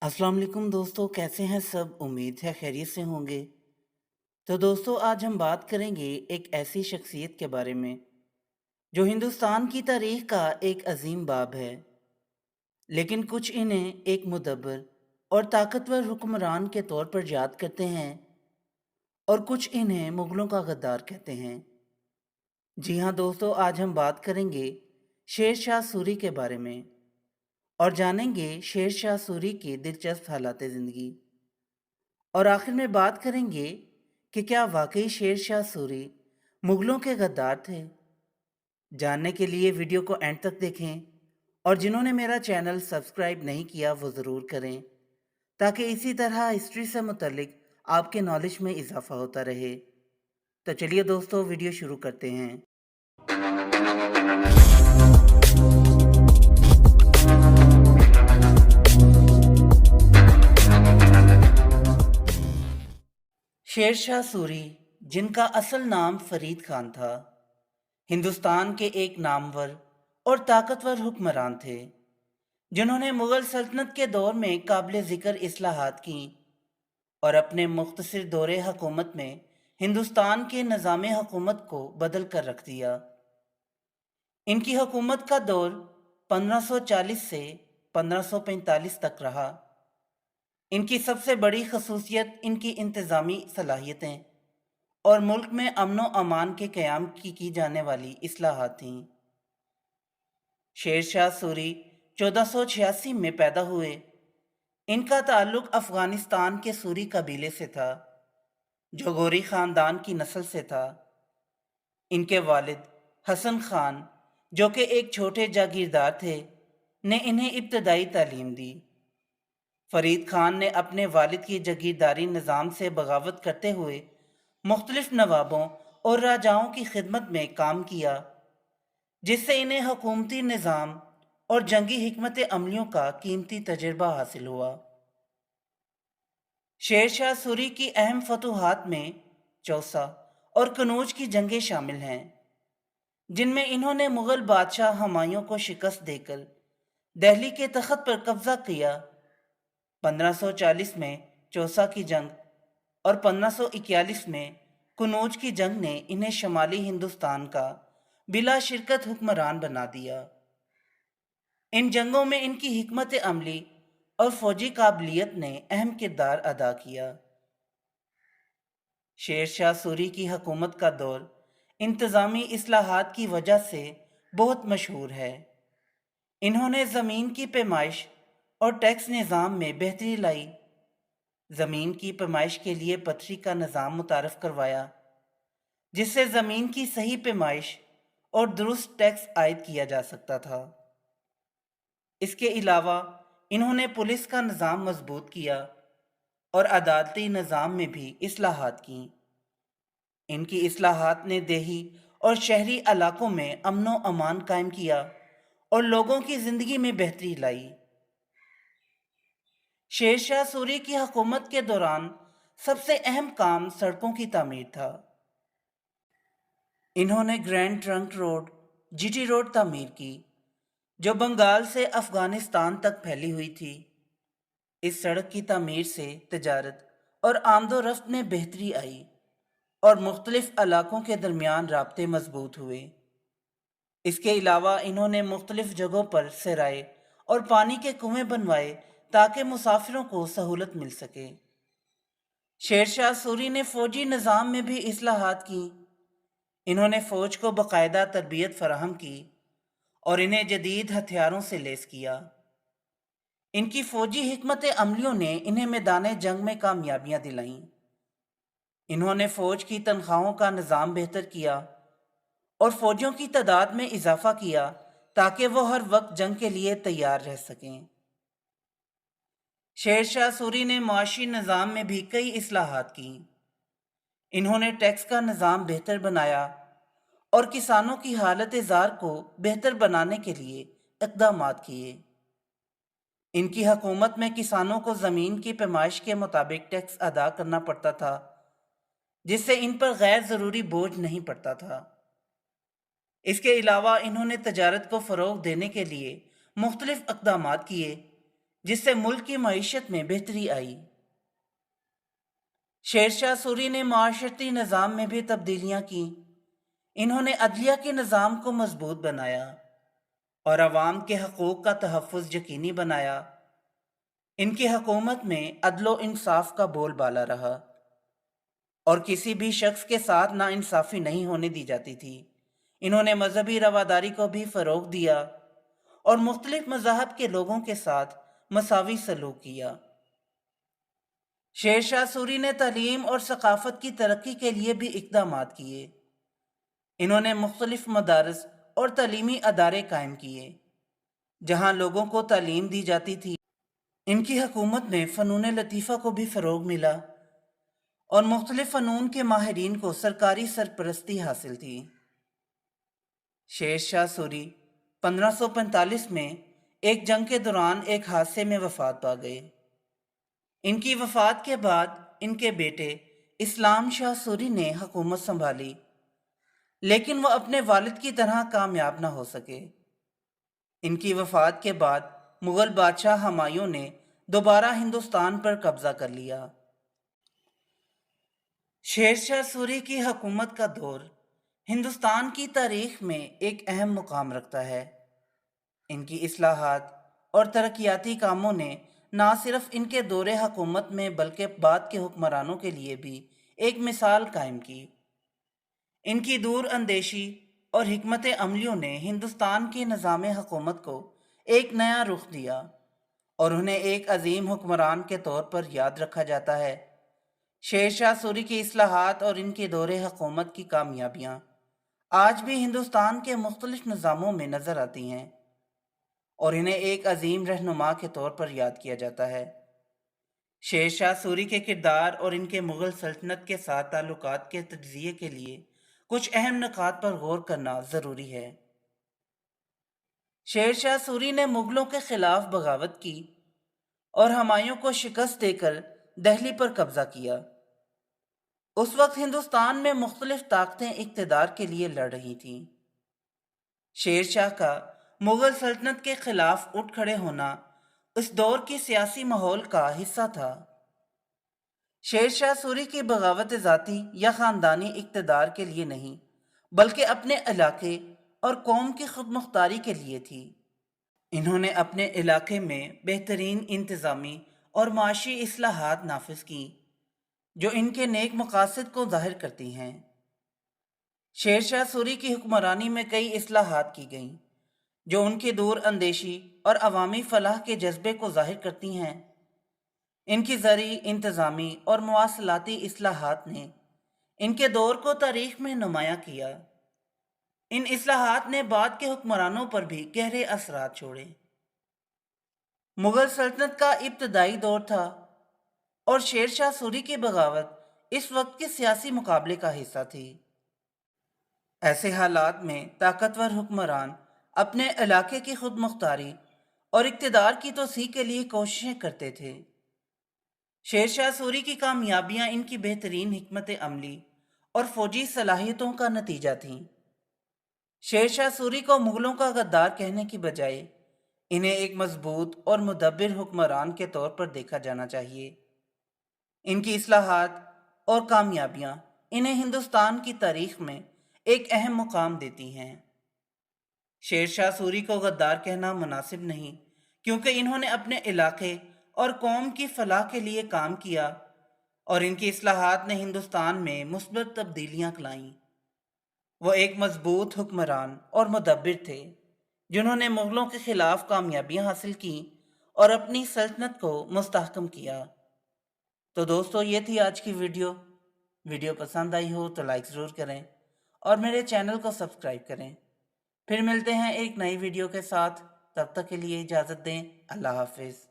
अस्सलाम वालेकुम दोस्तों, कैसे हैं सब? उम्मीद है खैरियत से होंगे। तो दोस्तों, आज हम बात करेंगे एक ऐसी शख्सियत के बारे में जो हिंदुस्तान की तारीख का एक अजीम बाब है, लेकिन कुछ इन्हें एक मुदब्बर और ताकतवर हुक्मरान के तौर पर याद करते हैं और कुछ इन्हें मुगलों का गद्दार कहते हैं। जी हाँ दोस्तों, आज हम बात करेंगे शेर शाह सूरी के बारे में और जानेंगे शेर शाह सूरी की दिलचस्प हालात ज़िंदगी। और आखिर में बात करेंगे कि क्या वाकई शेर शाह सूरी मुगलों के गद्दार थे। जानने के लिए वीडियो को एंड तक देखें और जिन्होंने मेरा चैनल सब्सक्राइब नहीं किया वो ज़रूर करें, ताकि इसी तरह हिस्ट्री से मुतल्लिक आपके नॉलेज में इजाफा होता रहे। तो चलिए दोस्तों, वीडियो शुरू करते हैं। शेर शाह सूरी, जिनका असल नाम फरीद खान था, हिंदुस्तान के एक नामवर और ताकतवर हुक्मरान थे जिन्होंने मुग़ल सल्तनत के दौर में काबिल ज़िक्र इस्लाहात की और अपने मुख्तसर दौरे हुकूमत में हिंदुस्तान के निज़ाम हुकूमत को बदल कर रख दिया। इनकी हुकूमत का दौर 1540 से 1545 तक रहा। इनकी सबसे बड़ी खसूसियत इनकी इंतज़ामी सलाहियतें और मुल्क में अमन व अमान के क़याम की जाने वाली इस्लाहात थीं। शेर शाह सूरी 1486 में पैदा हुए। इनका ताल्लुक अफ़गानिस्तान के सूरी कबीले से था, जो गोरी ख़ानदान की नस्ल से था। इनके वालिद हसन खान, जो कि एक छोटे जागीरदार थे, ने इन्हें इब्तदाई तालीम दी। फरीद खान ने अपने वालिद की जागीरदारी निज़ाम से बगावत करते हुए मुख्तलिफ नवाबों और राजाओं की खिदमत में काम किया, जिससे इन्हें हुकूमती निज़ाम और जंगी हिकमत अमलियों का कीमती तजुर्बा हासिल हुआ। शेर शाह सूरी की अहम फतूहात में चौसा और कनौज की जंगें शामिल हैं, जिनमें इन्होंने मुग़ल बादशाह हुमायूं को शिकस्त देकर दिल्ली के तख्त पर कब्जा किया। 1540 में चौसा की जंग और 1541 में कनौज की जंग ने इन्हें शुमाली हिंदुस्तान का बिला शिरकत हुक्मरान बना दिया। इन जंगों में इनकी हिकमत अमली और फौजी काबिलियत ने अहम किरदार अदा किया। शेर शाह सूरी की हुकूमत का दौर इंतज़ामी इस्लाहात की वजह से बहुत मशहूर है। इन्होंने ज़मीन की पैमाइश और टैक्स निज़ाम में बेहतरी लाई। ज़मीन की पैमाइश के लिए पथरी का निज़ाम मुतारफ़ करवाया, जिससे ज़मीन की सही पैमाइश और दुरुस्त टैक्स आयद किया जा सकता था। इसके अलावा इन्होंने पुलिस का निज़ाम मजबूत किया और अदालती निज़ाम में भी इस्लाहात की। इनकी इस्लाहात ने देही और शहरी इलाकों में अमन व अमान कायम किया और लोगों की ज़िंदगी में बेहतरी लाई। शेर शाह सूरी की हुकूमत के दौरान सबसे अहम काम सड़कों की तामीर था। इन्होंने grand trunk road GT road तामीर की, जो बंगाल से अफ़गानिस्तान तक फैली हुई थी। इस सड़क की तामीर से तजारत और आमदोरफ्त में बेहतरी आई और मुख्तलिफ इलाकों के दरमियान राब्ते मजबूत हुए। इसके अलावा इन्होंने मुख्तलिफ जगहों पर सराय और पानी के कुएं बनवाए ताकि मुसाफिरों को सहूलत मिल सके। शेर शाह सूरी ने फ़ौजी निज़ाम में भी इस्लाहात की। इन्होंने फ़ौज को बाकायदा तरबियत फराहम की और इन्हें जदीद हथियारों से लैस किया। इनकी फ़ौजी हिकमत अमलियों ने इन्हें मैदान जंग में कामयाबियाँ दिलाईं। इन्होंने फ़ौज की तनख्वाहों का निज़ाम बेहतर किया और फ़ौजियों की तादाद में इजाफ़ा किया ताकि वो हर वक्त जंग के लिए तैयार रह सकें। शेर शाह सूरी ने माशी निज़ाम में भी कई इस्लाहात की। इन्होंने टैक्स का निज़ाम बेहतर बनाया और किसानों की हालत ज़ार को बेहतर बनाने के लिए इक़दामात किए। इनकी हुकूमत में किसानों को ज़मीन की पैमाइश के मुताबिक टैक्स अदा करना पड़ता था, जिससे इन पर गैर ज़रूरी बोझ नहीं पड़ता था। इसके अलावा इन्होंने तजारत को फ़रोग़ देने के लिए मुख्तलिफ इक़दामात किए, जिससे मुल्क की मईशत में बेहतरी आई। शेर शाह सूरी ने माशरती निज़ाम में भी तब्दीलियाँ की। इन्होंने अदलिया के निज़ाम को मजबूत बनाया और अवाम के हकूक़ का तहफ़्फ़ुज़ यकीनी बनाया। इनकी हुकूमत में अदलो इंसाफ का बोलबाला रहा और किसी भी शख्स के साथ नाइंसाफ़ी नहीं होने दी जाती थी। इन्होंने मजहबी रवादारी को भी फ़रोग़ दिया और मुख्तलिफ मज़ाहब के लोगों के साथ मसावी सलूक किया। शेर शाह सूरी ने तालीम और सकाफ़त की तरक्की के लिए भी इक़दामात किए। इन्होंने मुख्तलिफ मदारस और तालीमी अदारे कायम किए जहाँ लोगों को तालीम दी जाती थी। इनकी हुकूमत में फ़नून लतीफ़ा को भी फ़रोग़ मिला और मुख्तलिफ फ़नून के माहिरीन को सरकारी सरपरस्ती हासिल थी। शेर शाह सूरी 1545 में एक जंग के दौरान एक हादसे में वफ़ात पा गए। इनकी वफ़ात के बाद इनके बेटे इस्लाम शाह सूरी ने हुकूमत संभाली, लेकिन वह अपने वालिद की तरह कामयाब न हो सके। इनकी वफ़ात के बाद मुग़ल बादशाह हुमायूं ने दोबारा हिंदुस्तान पर कब्ज़ा कर लिया। शेर शाह सूरी की हुकूमत का दौर हिंदुस्तान की तारीख़ में एक अहम मुकाम रखता है। इनकी इस्लाहात और तरक्याती कामों ने न सिर्फ इनके दौरे हुकूमत में बल्कि बाद के हुक्मरानों के लिए भी एक मिसाल कायम की। इनकी दूर अंदेशी और हिकमत अमलियों ने हिंदुस्तान के निज़ाम हुकूमत को एक नया रुख दिया और उन्हें एक अजीम हुक्मरान के तौर पर याद रखा जाता है। शेर शाह सूरी की इस्लाहात और इनके दौरे हुकूमत की कामयाबियाँ आज भी हिंदुस्तान के मुख्तलिफ निज़ामों में नज़र आती हैं और इन्हें एक अजीम रहनुमा के तौर पर याद किया जाता है। शेर शाह सूरी के किरदार और इनके मुग़ल सल्तनत के साथ ताल्लुकात के तज्ज़िये के लिए कुछ अहम नुकात पर गौर करना ज़रूरी है। शेर शाह सूरी ने मुग़लों के ख़िलाफ़ बगावत की और हुमायूं को शिकस्त देकर दिल्ली पर कब्ज़ा किया। उस वक्त हिंदुस्तान में मुख्तलिफ ताकतें इक़्तिदार के लिए लड़ रही थीं। शेर शाह का मुग़ल सल्तनत के ख़िलाफ़ उठ खड़े होना उस दौर की सियासी माहौल का हिस्सा था। शेर शाह सूरी की बगावत ज़ाती या ख़ानदानी इक़्तिदार के लिए नहीं, बल्कि अपने इलाके और कौम की खुद मुख्तारी के लिए थी। इन्होंने अपने इलाके में बेहतरीन इंतज़ामी और माशी इस्लाहात नाफिज की जो इनके नेक मकासद को ज़ाहिर करती हैं। शेर शाह सूरी की हुक्मरानी में कई इस्लाहात की गईं जो उनकी दूर अंदेशी और अवामी फलाह के जज्बे को ज़ाहिर करती हैं। इनकी ज़री इंतज़ामी और मवासलाती इस्लाहात ने इनके दौर को तारीख़ में नुमायाँ किया। इन इस्लाहात ने बाद के हुक्मरानों पर भी गहरे असरात छोड़े। मुग़ल सल्तनत का इब्तदाई दौर था और शेर शाह सूरी की बगावत इस वक्त के सियासी मुकाबले का हिस्सा थी। ऐसे हालात में ताकतवर हुक्मरान अपने इलाके की खुद मुख्तारी और इक़्तिदार की तोसीक़ के लिए कोशिशें करते थे। शेर शाह सूरी की कामयाबियाँ इनकी बेहतरीन हिकमत अमली और फ़ौजी सलाहियतों का नतीजा थीं। शेर शाह सूरी को मुग़लों का गद्दार कहने की बजाय इन्हें एक मजबूत और मुदब्बिर हुक्मरान के तौर पर देखा जाना चाहिए। इनकी इस्लाहात और कामयाबियाँ इन्हें हिंदुस्तान की तारीख़ में एक अहम मुकाम देती हैं। शेर शाह सूरी को गद्दार कहना मुनासिब नहीं, क्योंकि इन्होंने अपने इलाके और कौम की फलाह के लिए काम किया और इनकी इस्लाहात ने हिंदुस्तान में मुस्बत तब्दीलियाँ लाईं। वो एक मजबूत हुक्मरान और मुदब्बिर थे जिन्होंने मुग़लों के ख़िलाफ़ कामयाबियाँ हासिल की और अपनी सल्तनत को मुस्तहकम किया। तो दोस्तों, ये थी आज की वीडियो पसंद आई हो तो लाइक ज़रूर करें और मेरे चैनल को सब्सक्राइब करें। फिर मिलते हैं एक नई वीडियो के साथ, तब तक के लिए इजाज़त दें। अल्लाह हाफ़िज़।